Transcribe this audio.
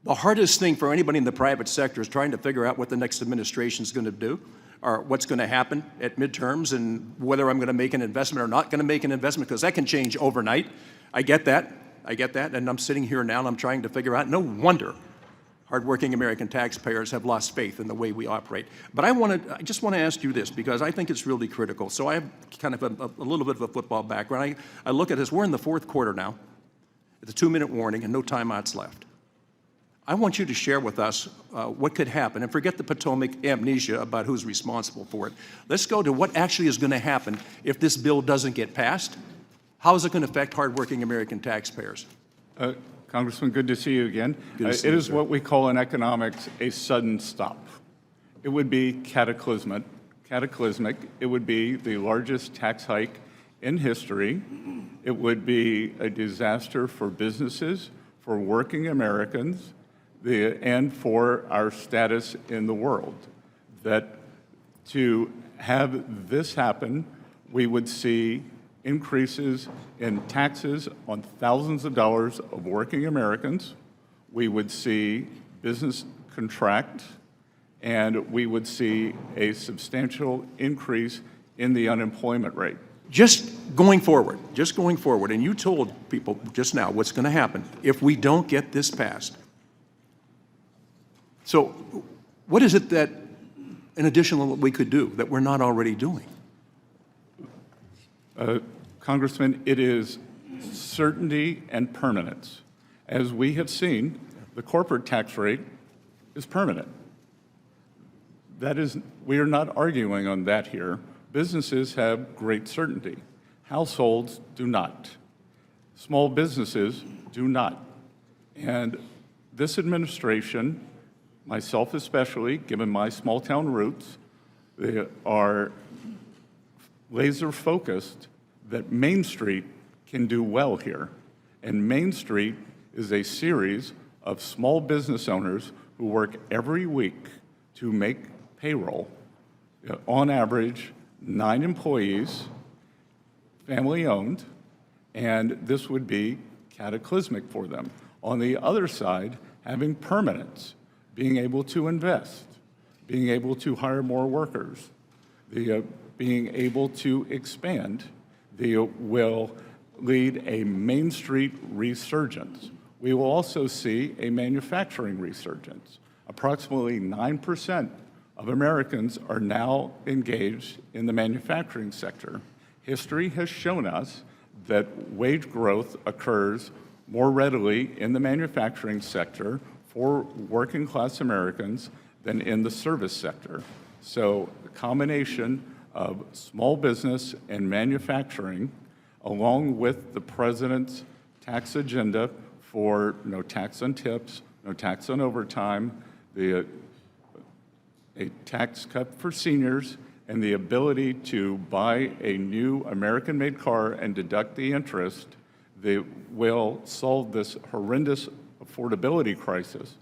The hardest thing for anybody in the private sector is trying to figure out what the next administration is going to do, or what's going to happen at midterms, and whether I'm going to make an investment or not going to make an investment, because that can change overnight. I get that, and I'm sitting here now and I'm trying to figure out, no wonder hardworking American taxpayers have lost faith in the way we operate. But I just want to ask you this, because I think it's really critical. So I have kind of a little bit of a football background. I look at this, we're in the fourth quarter now, it's a 2-minute warning and no timeouts left. I want you to share with us what could happen, and forget the Potomac amnesia about who's responsible for it. Let's go to what actually is going to happen if this bill doesn't get passed. How is it going to affect hardworking American taxpayers? Congressman, good to see you again. It is what we call in economics a sudden stop. It would be cataclysmic. It would be the largest tax hike in history. It would be a disaster for businesses, for working Americans, and for our status in the world. That to have this happen, we would see increases in taxes on thousands of dollars of working Americans. We would see business contract, and we would see a substantial increase in the unemployment rate. Just going forward, and you told people just now what's going to happen if we don't get this passed. So what is it that, in addition to what we could do, that we're not already doing? Congressman, it is certainty and permanence. As we have seen, the corporate tax rate is permanent. We are not arguing on that here. Businesses have great certainty. Households do not. Small businesses do not. And this administration, myself especially, given my small-town roots, they are laser-focused that Main Street can do well here. And Main Street is a series of small business owners who work every week to make payroll. On average, 9 employees, family-owned, and this would be cataclysmic for them. On the other side, having permanence, being able to invest, being able to hire more workers, being able to expand, will lead a Main Street resurgence. We will also see a manufacturing resurgence. Approximately 9% of Americans are now engaged in the manufacturing sector. History has shown us that wage growth occurs more readily in the manufacturing sector for working class Americans than in the service sector. So the combination of small business and manufacturing, along with the President's tax agenda for no tax on tips, no tax on overtime, a tax cut for seniors, and the ability to buy a new American-made car and deduct the interest, they will solve this horrendous affordability crisis.